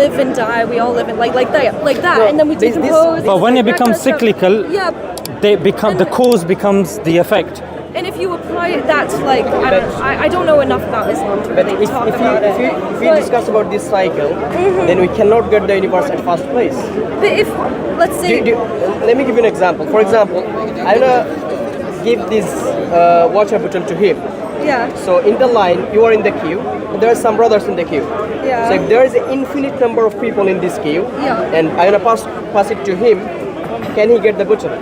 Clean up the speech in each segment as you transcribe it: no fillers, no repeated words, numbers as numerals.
live and die. We all live in like that, and then we decompose. But when it becomes cyclical, the cause becomes the effect. And if you apply that to like, I don't know enough about Islam to really talk about it. If we discuss about this cycle, then we cannot get the universe at first place. But if, let's say... Let me give you an example. For example, I'm gonna give this water bottle to him. Yeah. So in the line, you are in the queue, there are some brothers in the queue. Yeah. So if there is an infinite number of people in this queue, and I'm gonna pass it to him, can he get the bottle?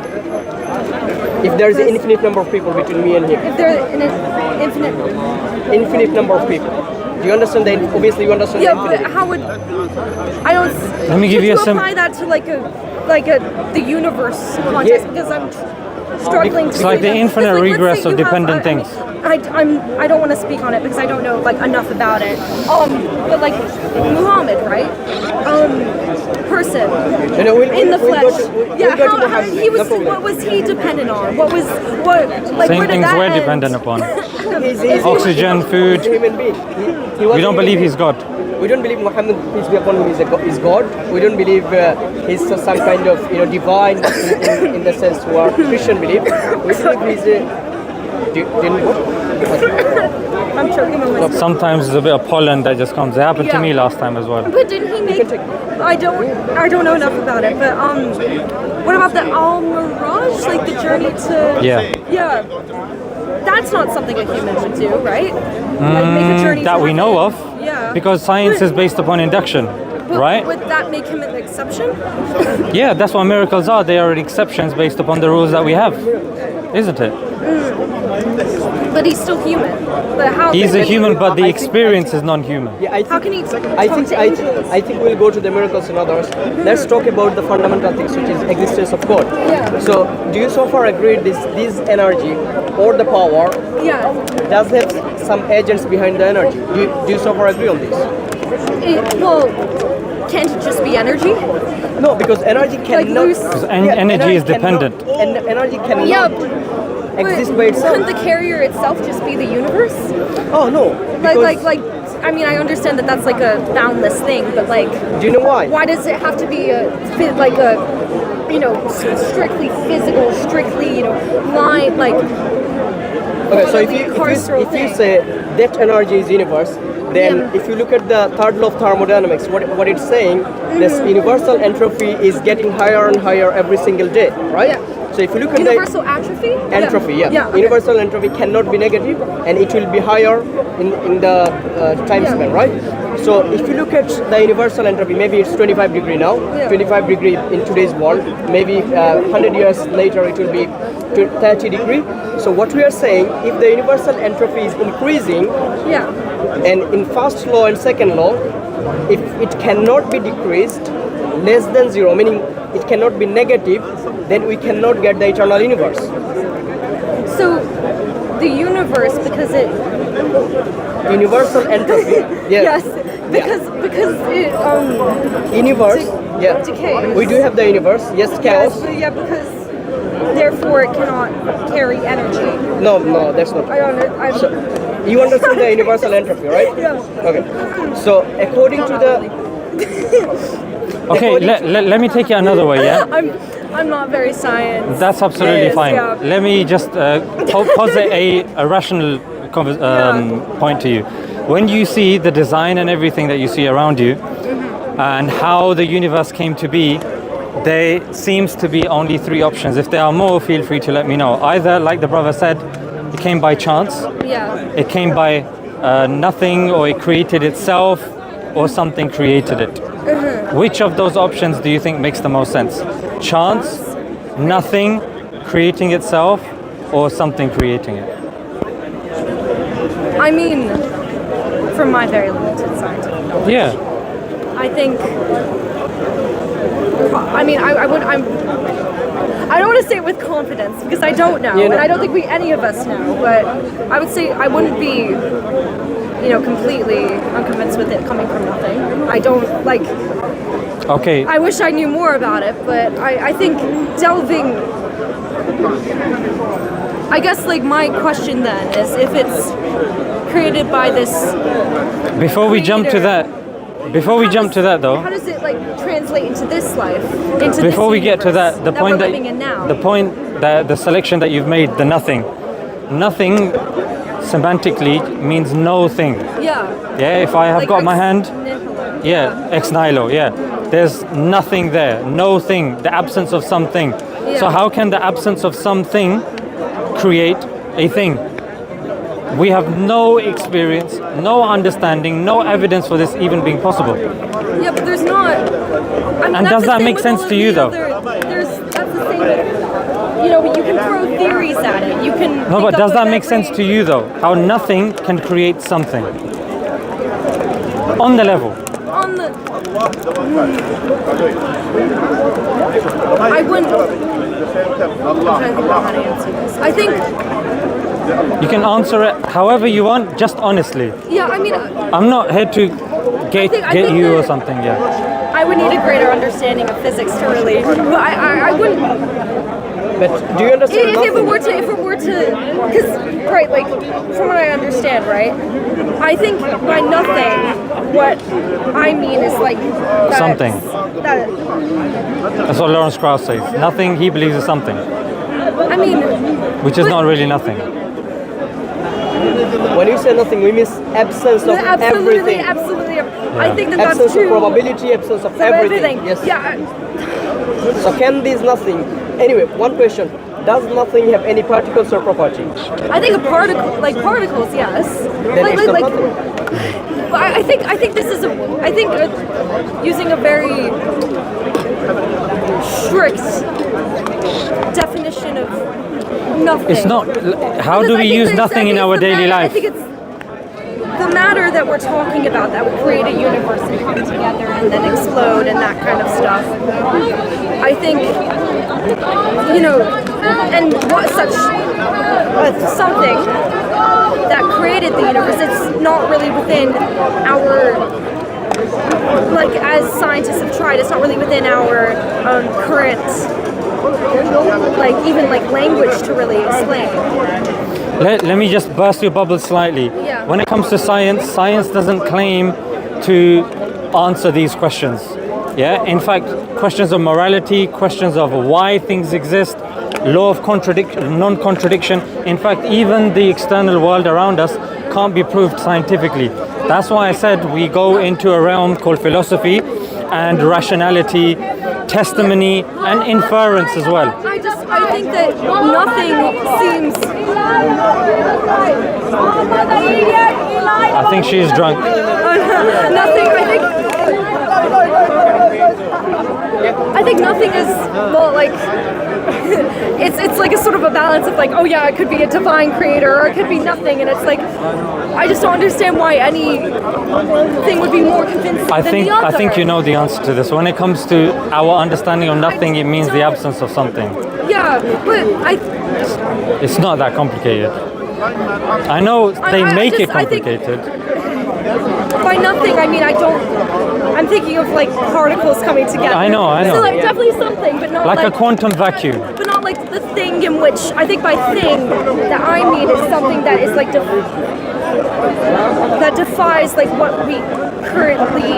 If there is an infinite number of people between me and him. If there is an infinite number of people. Do you understand that? Obviously you understand the infinity. But how would... I don't... Let me give you a apply that to the universe context, because I'm struggling to... It's like the infinite regress of dependent things. I don't want to speak on it because I don't know like enough about it. But like Muhammad, right? Person in the flesh. What was he dependent on? Same things we're dependent upon. Oxygen, food. Human being. We don't believe he's God. We don't believe Muhammad, peace be upon him, is God. We don't believe he's some kind of divine in the sense who our Christian believe. We believe he's I'm choking on myself. Sometimes there's a bit of pollen that just comes. It happened to me last time as well. But didn't he make... I don't know enough about it, but what about the Al-Miraj? Like the journey to... Yeah. That's not something a human would do, right? Like make a journey that we know of. Yeah. Because science is based upon induction, right? Would that make him an exception? Yeah, that's what miracles are. They are exceptions based upon the rules that we have, isn't it? But he's still human. But how? He's a human, but the experience is non-human. Yeah, how can he? I think we'll go to the miracles and others. Let's talk about the fundamental things, which is existence of God. Yeah. So, do you so far agree this energy or the power does have some agents behind the energy? Do you so far agree on this? Can't it just be energy? No, because energy cannot. Because energy is dependent. Energy cannot exist by itself. Couldn't the carrier itself just be the universe? Oh no. I mean, I understand that that's like a boundless thing, but like. Do you know why? Why does it have to be strictly physical, strictly line like? Okay, so if you say that energy is universe, then if you look at the third law of thermodynamics, what it's saying, this universal entropy is getting higher and higher every single day, right? Yeah. So if you look at universal atrophy? Entropy, okay. Universal entropy cannot be negative, and it will be higher in the time span, right? So if you look at the universal entropy, maybe it's 25 degree now, 25 degree in today's world, maybe 100 years later it will be 30 degree. So what we are saying, if the universal entropy is increasing, and in first law and second law, if it cannot be decreased less than zero, meaning it cannot be negative, then we cannot get the eternal universe. So the universe, because it universal entropy, yes, because it universe, decays. We do have the universe, yes, chaos. Yes, because therefore it cannot carry energy. No, that's not. So, you understand the universal entropy, right? Yeah. Okay. So according to the okay, let me take it another way, yeah? I'm not very science. That's absolutely fine. Yeah. Let me just posit a rational point to you. When you see the design and everything that you see around you, and how the universe came to be, there seems to be only three options. If there are more, feel free to let me know. Either, like the brother said, it came by chance, it came by nothing, or it created itself, or something created it. Which of those options do you think makes the most sense? Chance, nothing creating itself, or something creating it? I mean, from my very limited scientific knowledge. Yeah. I think. I mean, I don't want to say it with confidence because I don't know, and I don't think any of us know. But I would say I wouldn't be, completely unconvinced with it coming from nothing. I don't like. Okay. I wish I knew more about it, but I think delving. I guess my question then is if it's created by this. Before we jump to that, Before we jump to that, though, how does it like translate into this life? Into before this we get to universe that, the point we're that living in now. the point that the selection that you've made, the nothing semantically means no thing. Yeah. Yeah, if I have got my hand, nihilo. yeah, ex nihilo, yeah. There's nothing there, no thing, the absence of something. So Yeah. how can the absence of something create a thing? We have no experience, no understanding, no evidence for this even being possible. Yeah, but there's not. I mean, And that's does the that thing make with sense all of to you, the though? That's the thing with, you know, you can throw theories at it. You can. No, think but up does of that make sense every- to you, though? How nothing can create something? On the level. On the. I wouldn't. I'm trying to think about how to answer this. I think. You can answer it however you want, just honestly. Yeah, I mean, I'm not here to get I think you or that- something, yeah. I would need a greater understanding of physics to really. But I wouldn't. But do you understand If nothing? it were to, because right, like from what I understand, right, I think by nothing, what I mean is like that Something. That That's what Lawrence Krauss says. Nothing he believes is something, I mean, which is not really nothing. When you say nothing, we mean absence of everything. absolutely. I think that Absence that's of true. probability, absence of Of everything. Yes. Yeah. So can this nothing? Anyway, one question. Does nothing have any particles or property? I think a particle, like particles, yes. Then it's not nothing. But I think this is using a very strict definition of nothing. It's not. How do Because I we think use there's- nothing I in think our it's the daily matter- life? I think it's the matter that we're talking about that would create a universe and come together and then explode and that kind of stuff. I think, you know, and what such something that created the universe, it's not really within our, like as scientists have tried, it's not really within our current, like even like language to really explain. Let me just burst your bubble slightly. Yeah. When it comes to science, science doesn't claim to answer these questions. Yeah. In fact, questions of morality, questions of why things exist, law of non-contradiction. In fact, even the external world around us can't be proved scientifically. That's why I said we go into a realm called philosophy and rationality, testimony, and inference as well. I think that nothing seems. I think she's drunk. Nothing. I think nothing is well like. It's like a sort of a balance of like, oh yeah, it could be a divine creator or it could be nothing, and it's like I just don't understand why any thing would be more convincing than the other. I think you know the answer to this. When it comes to our understanding of nothing, it means the absence of something. Yeah, but It's not that complicated. I know they make it I think- complicated. by nothing I mean I'm thinking of like particles coming together. I know. So like definitely something, but not Like a quantum vacuum. But not like the thing in which I think by thing that I mean is something that is like that defies like what we currently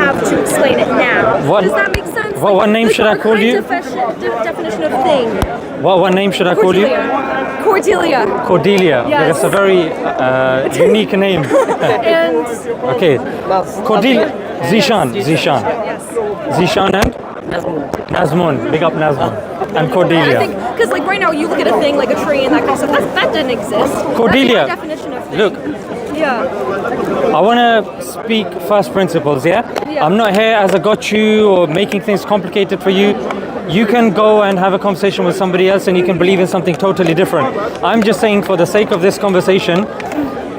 have to explain it now. What- Does that make sense? what name should I call you? Definition of thing. What name should I call you? Cordelia. Cordelia. Yes. That's a very unique name. And Okay. Cordelia. Zishan. Yes. Zishan and Nazmul. Big up Nazmul. And I Cordelia. think because like right now you look at a thing like a tree and that kind of stuff. That didn't exist. Cordelia. That's my definition of thing. Look, Yeah. I want to speak first principles, yeah? Yeah. I'm not here as a got you or making things complicated for you. You can go and have a conversation with somebody else and you can believe in something totally different. I'm just saying for the sake of this conversation,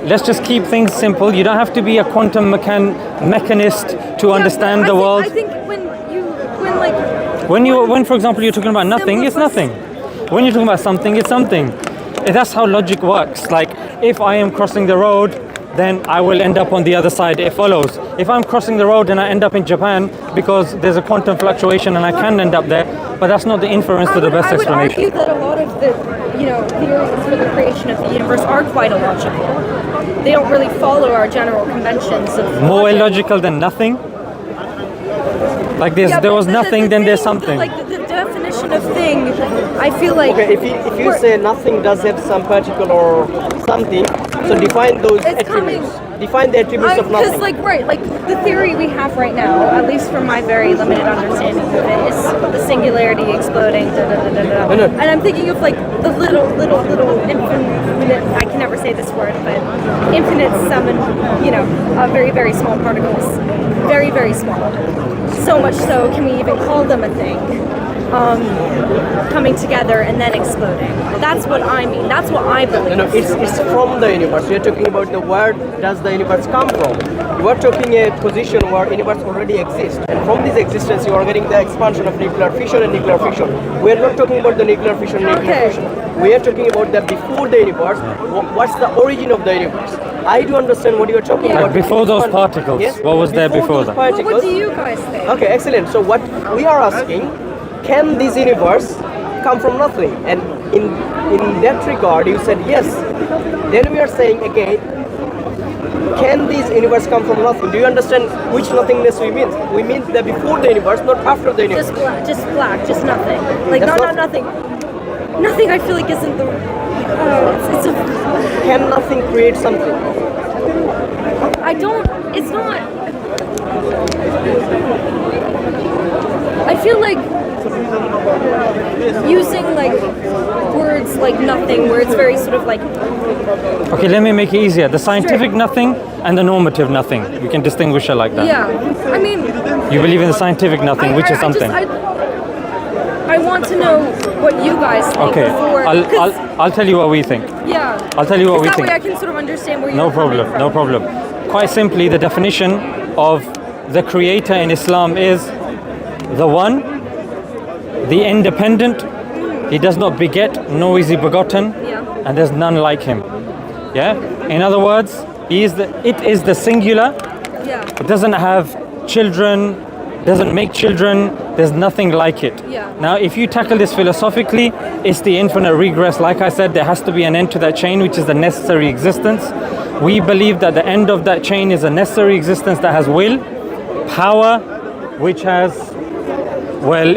let's just keep things simple. You don't have to be a quantum mechanist to understand the world. I think When for example, you're talking about nothing, it's nothing. When you're talking about something, it's something. That's how logic works. Like, if I am crossing the road, then I will end up on the other side. It follows. If I'm crossing the road and I end up in Japan because there's a quantum fluctuation and I can end up there, but that's not the inference to the best I would explanation. argue that a lot of the, theories for the creation of the universe are quite illogical. They don't really follow our general conventions of More logic. illogical than nothing? Like this, Yeah, there but was nothing, then there's something. Like the definition of thing, I feel like. Okay, if you say nothing does have some particle or something, so define those It's attributes. coming- Define the attributes of Because nothing. like the theory we have right now, at least from my very limited understanding of it, is the singularity exploding. Da, da, da, da, da. No, no. And I'm thinking of like the little infinite. I can never say this word, but infinite sum and very very small particles, very very small. So much so, can we even call them a thing? Coming together and then exploding. That's what I mean. That's what I believe. No, it's from the universe. We are talking about the where does the universe come from. You are talking a position where universe already exists, and from this existence you are getting the expansion of nuclear fission and nuclear fission. We are not talking about the nuclear fission and nuclear Okay. fission. We are talking about the before the universe. What's the origin of the universe? I do understand what you are talking Yeah. about. Like before those Expand- particles, Yes? what was there before those that? Well, particles- what do you guys think? Okay, excellent. So what we are asking, can this universe come from nothing? And in that regard, you said yes. Then we are saying again, can this universe come from nothing? Do you understand which nothingness we mean? We mean the before the universe, not after the universe. Just black, just nothing. Like That's not nothing. Nothing. I feel like isn't the. It's a. Can nothing create something? I don't. It's not. I feel like using like words like nothing, where it's very sort of like. Okay, let me make it easier. The scientific nothing and the normative nothing. We can distinguish it like that. Yeah. I mean. You believe in the scientific nothing, which is something. I want to know what you guys think Okay, before. 'cause- I'll tell you what we think. yeah. I'll tell you what we that think. way I can sort of understand where you're No coming problem, from. no problem. Quite simply, the definition of the creator in Islam is the one, the independent, he does not beget, nor is he begotten, Yeah. and there's none like him. Yeah? In other words, it is the singular, Yeah. it doesn't have children, doesn't make children, there's nothing like it. Yeah. Now, if you tackle this philosophically, it's the infinite regress. Like I said, there has to be an end to that chain, which is the necessary existence. We believe that the end of that chain is a necessary existence that has will, power, which has,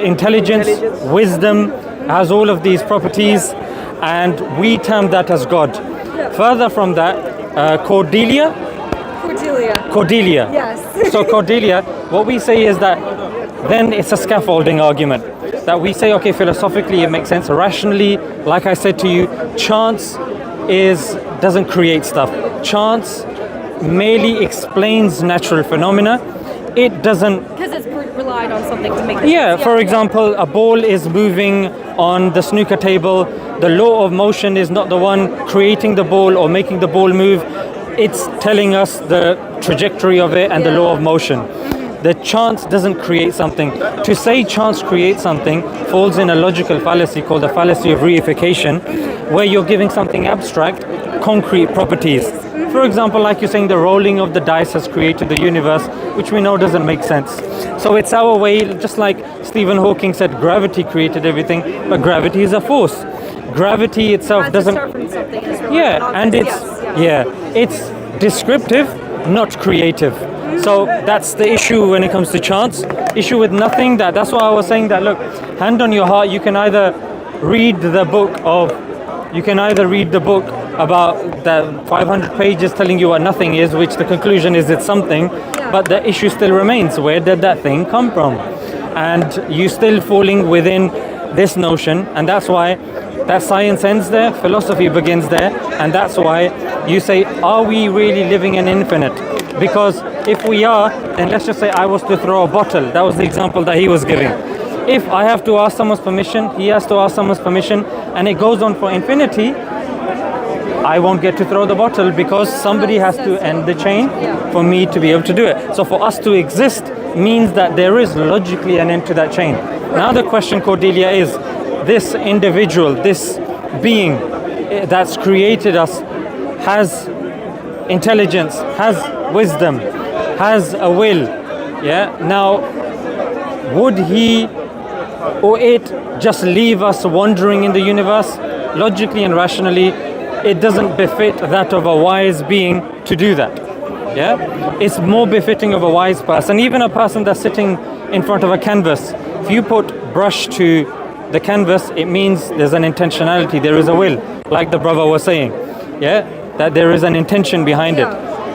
intelligence, wisdom, has all of these properties, and we term that as God. Further from that, Cordelia. Yes. So Cordelia, what we say is that then it's a scaffolding argument. That we say, okay, philosophically it makes sense. Rationally, like I said to you, chance doesn't create stuff. Chance merely explains natural phenomena. It doesn't. Because it's relied on something to make. Yeah, for example, a ball is moving on the snooker table. The law of motion is not the one creating the ball or making the ball move. It's telling us the trajectory of it and the law of motion. The chance doesn't create something. To say chance creates something falls in a logical fallacy called the fallacy of reification, where you're giving something abstract, concrete properties. For example, like you're saying, the rolling of the dice has created the universe, which we know doesn't make sense. So it's our way, just like Stephen Hawking said, gravity created everything, but gravity is a force. Gravity itself doesn't. Yeah, and it's descriptive, not creative. So that's the issue when it comes to chance. Issue with nothing. That's why I was saying that. Look, hand on your heart, you can either read the book about the 500 pages telling you what nothing is, which the conclusion is it's something, but the issue still remains. Where did that thing come from? And you still falling within this notion, and that's why that science ends there, philosophy begins there, and that's why you say, are we really living in infinite? Because if we are, then let's just say I was to throw a bottle. That was the example that he was giving. If I have to ask someone's permission, he has to ask someone's permission, and it goes on for infinity, I won't get to throw the bottle because somebody has to end the chain for me to be able to do it. So for us to exist means that there is logically an end to that chain. Now the question, Cordelia, is this individual, this being that's created us has intelligence, has wisdom, has a will. Yeah. Now, would he or it just leave us wandering in the universe? Logically and rationally, it doesn't befit that of a wise being to do that. Yeah? It's more befitting of a wise person, even a person that's sitting in front of a canvas. If you put brush to the canvas, it means there's an intentionality, there is a will, like the brother was saying. Yeah? That there is an intention behind it.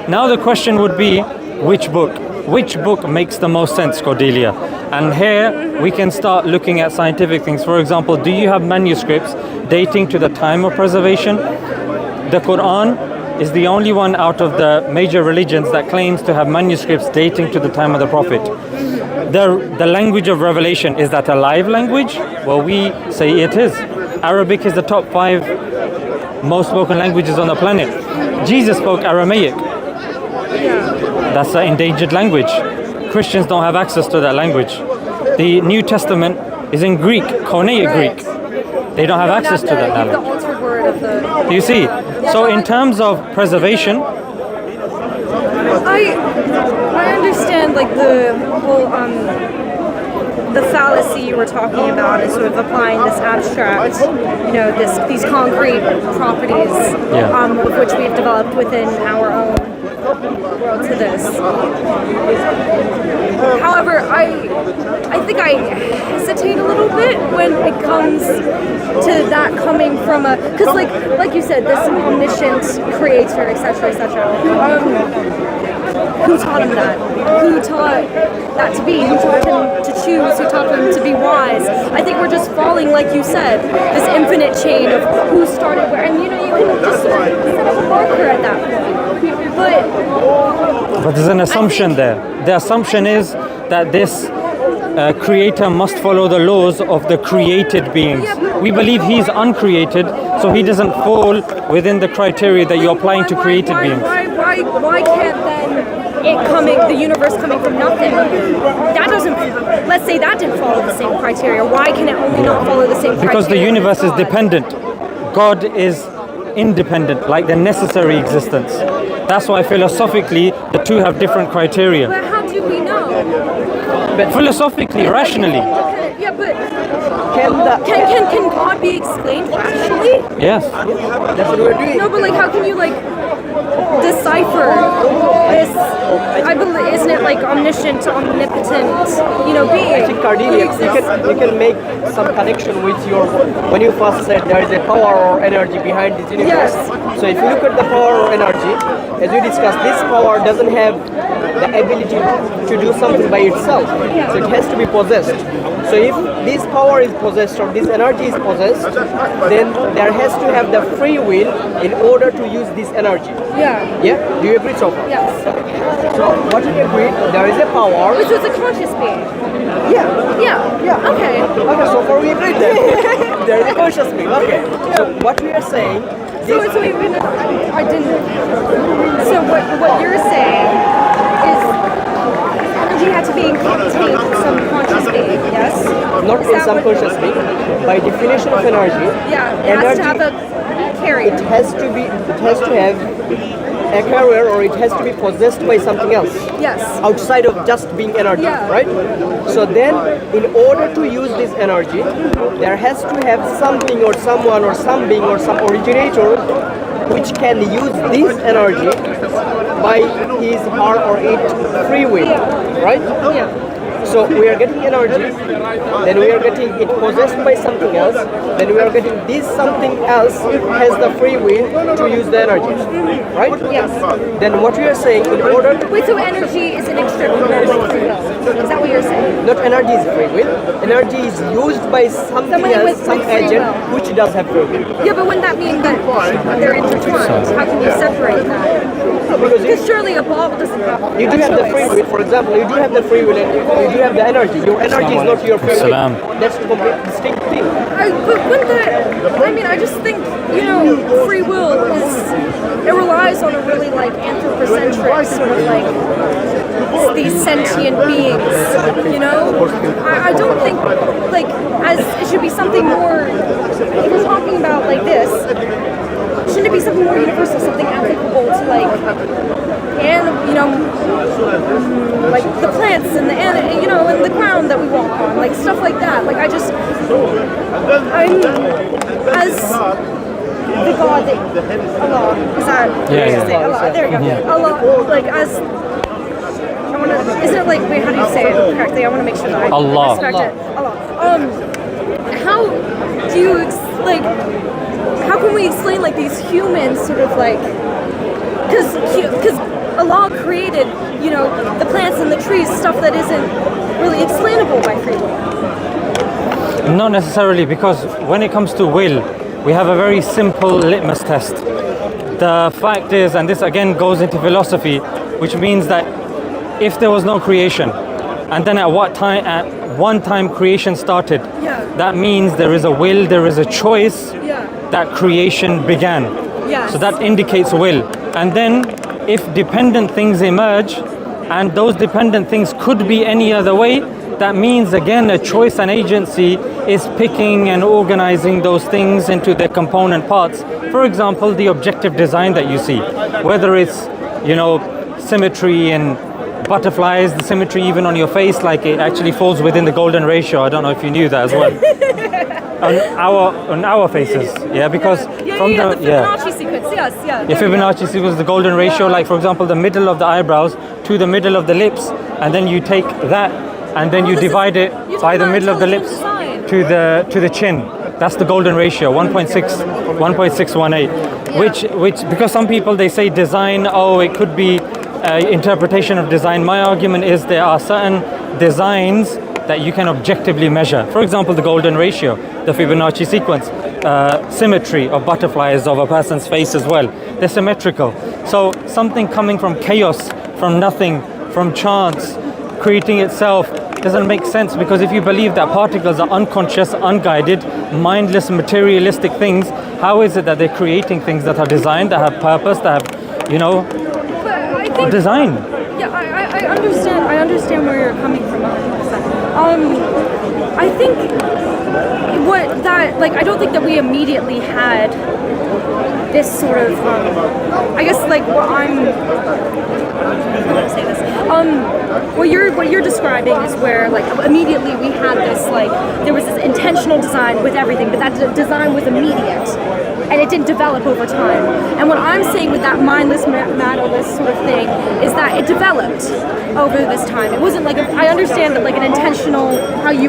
Now the question would be, which book? Which book makes the most sense, Cordelia? And here we can start looking at scientific things. For example, do you have manuscripts dating to the time of preservation? The Quran is the only one out of the major religions that claims to have manuscripts dating to the time of the Prophet. The language of revelation, is that a live language? Well, we say it is. Arabic is the top 5 most spoken languages on the planet. Jesus spoke Aramaic. That's an endangered language. Christians don't have access to that language. The New Testament is in Greek, Koine Greek. They don't have access to that language. The altered word of the... Do you see? So in terms of preservation, I understand like the whole the fallacy you were talking about is sort of applying this abstract, these concrete properties of which we've developed within our own world to this. However, I think I hesitate a little bit when it comes to that coming from because like you said, this omniscient creator, etc., who taught him that? Who taught that to be? Who taught him to choose? Who taught him to be wise? I think we're just falling, like you said, this infinite chain of who started where, and you can just sort of set up a marker at that point. But there's an assumption there. The assumption is that this creator must follow the laws of the created beings. We believe he's uncreated, so he doesn't fall within the criteria that you're applying to created beings. Why can't then the universe coming from nothing, that doesn't, let's say that didn't follow the same criteria, why can it only not follow the same criteria? Because the universe is dependent. God is independent, like the necessary existence. That's why philosophically the two have different criteria. But how do we know? But philosophically, rationally. Yeah, but can God be explained rationally? Yes. That's what we're doing. No, but how can you decipher this? I believe, isn't it omniscient, omnipotent, being? I think Cordelia, you can make some connection with when you first said there is a power or energy behind this universe. Yes. So if you look at the power or energy, as we discussed, this power doesn't have the ability to do something by itself. So it has to be possessed. So if this power is possessed or this energy is possessed, then there has to have the free will in order to use this energy. Yeah. Yeah? Do you agree so far? Yes. So what we agree, there is a power. Which was a conscious being. Yeah. Yeah. Okay. Okay, so far we agreed then. There is a conscious being. Okay. So what we are saying. So even I didn't. So what you're saying is energy had to be contained in some conscious being, yes? Not in some conscious being. By definition of energy. Yeah, it has to have a carrier. It has to have a carrier, or it has to be possessed by something else. Yes. Outside of just being energy, right? So then, in order to use this energy, there has to have something or someone or some being or some originator which can use this energy by his, her, or it free will, right? Yeah. So we are getting energy, then we are getting it possessed by something else, then we are getting this something else has the free will to use the energy, right? Yes. Then what we are saying, in order to... Wait, so energy is inextricable with free will? Is that what you're saying? Not energy is free will, energy is used by something else, some agent, which does have free will. Yeah, but wouldn't that mean that they're intertwined? How can you separate that? Because surely a ball doesn't have You do have the free will, for example, you do have the free will and you do have the energy. Your energy is not your free will. That's a completely distinct thing. But wouldn't that, I just think, free will it relies on a really anthropocentric sort of these sentient beings, I don't think as it should be something more, if we're talking about this, shouldn't Shouldn't it be something more universal, something applicable to like, and like the plants and the and the ground that we walk on, like stuff like that. Like I'm as the God that Allah is that Allah? There you go. Allah, like as. Isn't it like, wait, how do you say it correctly? I want to make sure that I respect it. Allah. How do you, how can we explain like these humans sort of like, because Allah created, the plants and the trees, stuff that isn't really explainable by free will. Not necessarily, because when it comes to will, we have a very simple litmus test. The fact is, and this again goes into philosophy, which means that if there was no creation, and then at one time creation started, that means there is a will, there is a choice that creation began. So that indicates will. And then if dependent things emerge, and those dependent things could be any other way, that means again a choice and agency is picking and organizing those things into their component parts. For example, the objective design that you see, whether it's, symmetry and butterflies, the symmetry even on your face, like it actually falls within the golden ratio. I don't know if you knew that as well. on our faces, because from the Fibonacci sequence, Fibonacci sequence, the golden ratio, like for example, the middle of the eyebrows to the middle of the lips, and then you take that and then you divide it by the middle of the lips to the chin. That's the golden ratio, 1.618. Which because some people they say design, it could be interpretation of design. My argument is there are certain designs that you can objectively measure. For example, the golden ratio, the Fibonacci sequence, symmetry of butterflies of a person's face as well. They're symmetrical. So something coming from chaos, from nothing, from chance, creating itself doesn't make sense, because if you believe that particles are unconscious, unguided, mindless, materialistic things, how is it that they're creating things that are designed, that have purpose, that have, design? Yeah, I understand where you're coming from. I think I don't think that we immediately had this sort of, I guess like what I'm, how do I say this? What you're describing is where like immediately we had this there was this intentional design with everything, but that design was immediate. And it didn't develop over time. And what I'm saying with that mindless, matterless sort of thing is that it developed over this time. It wasn't I understand that an intentional,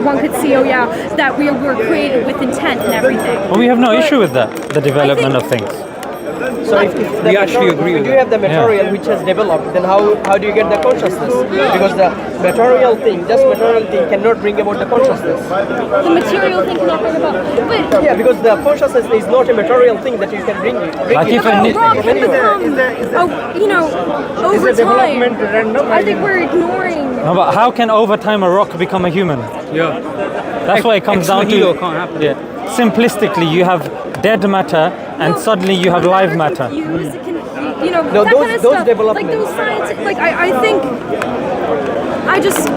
one could see, that we were created with intent and everything. Well, we have no issue with that, the development of things. So if we actually agree with you have the material which has developed, then how do you get the consciousness? Because the material thing cannot bring about the consciousness. The material thing cannot bring about, but because the consciousness is not a material thing that you can bring. Over time, I think we're ignoring. No, but how can over time a rock become a human? That's what it comes down to. Can't happen. Simplistically, you have dead matter, and suddenly you have live matter. Those Stuff, developments. those scientific, I think, I just.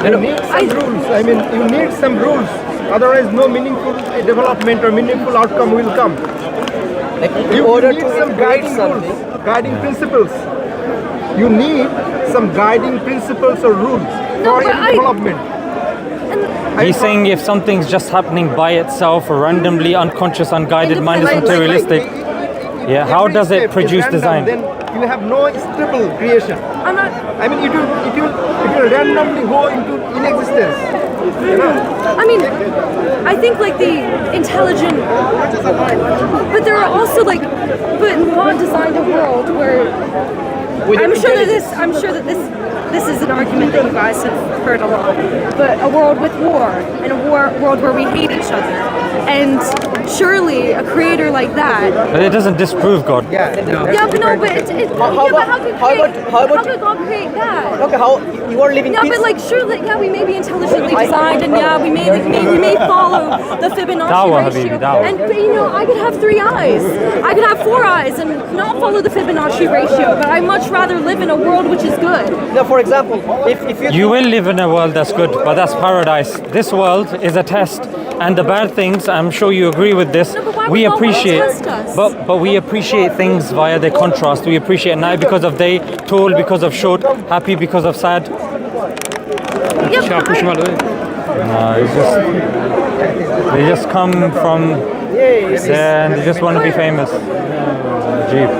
You need some rules. You need some rules. Otherwise, no meaningful development or meaningful outcome will come. You need some guiding rules, guiding principles. You need some guiding principles or rules for development. He's saying if something's just happening by itself, randomly, unconscious, unguided, mindless, materialistic, how does it produce design? Then you have no stable creation. I'm not. It will randomly go into inexistence. I think the intelligent, but there are also but God designed a world where I'm sure that this is an argument that you guys have heard a lot, but a world with war and a world where we hate each other, and surely a creator like that. But it doesn't disprove God. How could God create that? Okay, how you are living peace? But surely, we may be intelligently designed, and we may follow the Fibonacci ratio. Dawah. And I could have 3 eyes, I could have 4 eyes, and not follow the Fibonacci ratio. But I much rather live in a world which is good. Now, for example, if you will live in a world that's good, but that's paradise. This world is a test. And the bad things, I'm sure you agree with this, No, but why we would God appreciate. test us? But we appreciate things via their contrast. We appreciate night because of day, tall because of short, happy because of sad. Yeah, but No, it's just they just come from there and they just want to be famous. Jeep.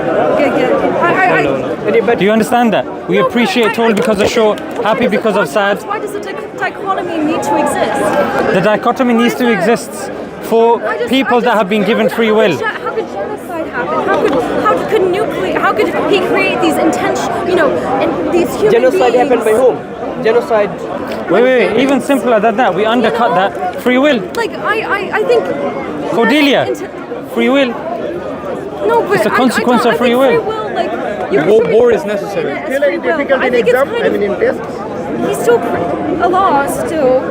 Do you understand that? We No, appreciate but tall because of short, happy because of sad. Why does the dichotomy need to exist? The dichotomy needs to exist for people that have been given free will. How could genocide happen? How could he create these and these human Genocide beings? happened by whom? Genocide. Wait, even simpler than that. We undercut that. Free will. Like I think Cordelia. Free will. No, but It's a consequence of free will. War is necessary. It's Feel like free will. difficult I in think it's exam, kind I mean in tests. Allah still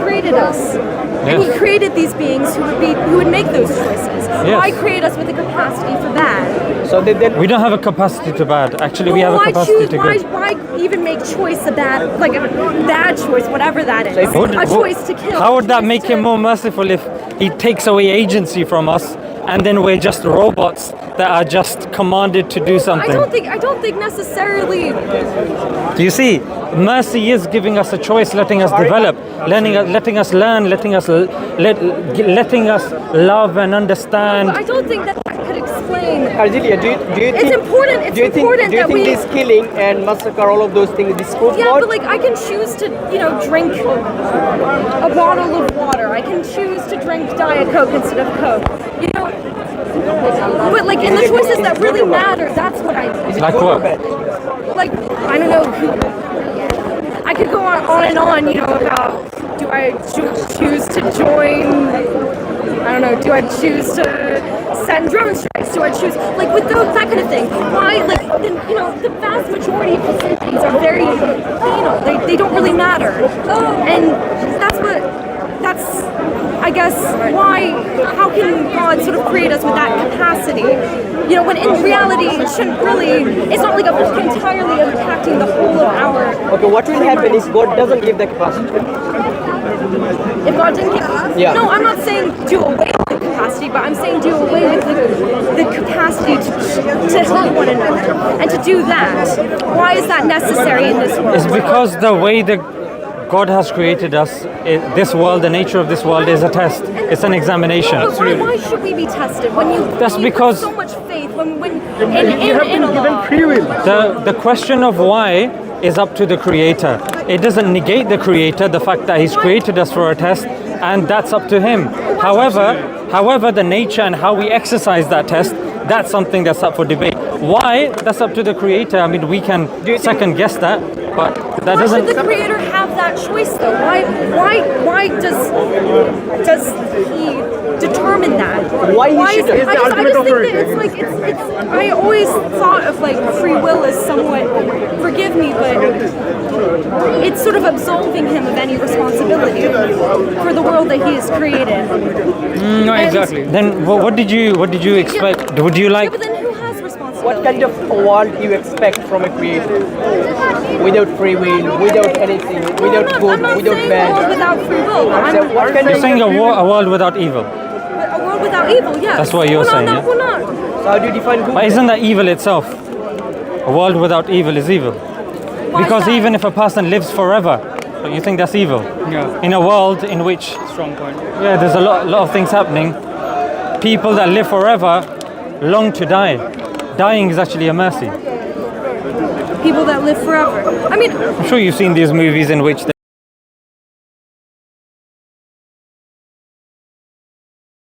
created us. And he Yes. created these beings who would make those choices. Yes. Why create us with the capacity for that? So then We don't have a capacity to bad. Actually, we have a why capacity to good. why even make choice a bad choice, whatever that is? Would- A choice to kill. How would that choice make to- him more merciful if he takes away agency from us and then we're just robots that are just commanded to do I something? don't think necessarily. Do you see? Mercy is giving us a choice, letting us develop, letting us learn, letting us love and understand. I don't think that could explain. Cordelia, do you think It's important. It's do you think important do you that think we. this killing and massacre, all of those things, this proof Yeah, God? but like I can choose to, drink a bottle of water. I can choose to drink Diet Coke instead of Coke. But like in the choices that really matter, that's what I do. Like what? Like I don't know. I could go on and on, about do I choose to join? I don't know. Do I choose to send drone strikes? Do I choose with that kind of thing? Why the vast majority of these things are very banal. They don't really matter, and that's I guess why. How can God sort of create us with that capacity? When in reality it shouldn't really. It's not like entirely impacting the whole of our. Okay, what will happen if God doesn't give the capacity? If God didn't give. Yeah. No, I'm not saying do away with the capacity, but I'm saying do away with the capacity to help one another and to do that. Why is that necessary in this world? It's because the way that God has created us, this world, the nature of this world is a test. It's an examination. But why should we be tested when you? That's when you because- have so much faith when You have been given Allah. free will. The question of why is up to the creator. It doesn't negate the creator, the fact that he's created us for a test, and that's up to him. However, the nature and how we exercise that test, that's something that's up for debate. Why? That's up to the creator. I mean, we can second guess that, but that Why doesn't. should the creator have that choice though? Why does he determine that? Why he is shouldn't? it? It's the I just ultimate think authority. that it's I always thought of free will as somewhat, forgive me, but it's sort of absolving him of any responsibility for the world that he has created. No, And- exactly. Then what did you expect? Would you Yeah, like? but then who has responsibility? What kind of a world you expect from a creator? Without free will, without anything, without good, I'm not without saying bad. a world without free will. So what kind You're of saying a world without evil. A world without evil, yes. That's what you're Well, saying, No, yeah? we're not. So how do you define good? But isn't that evil itself? A world without evil is evil. Why is Because that? even if a person lives forever, you think that's evil? Yeah. In a world in which, Strong point. yeah, there's a lot of things happening. People that live forever long to die. Dying is actually a mercy. People that live forever. I mean, I'm sure you've seen these movies in which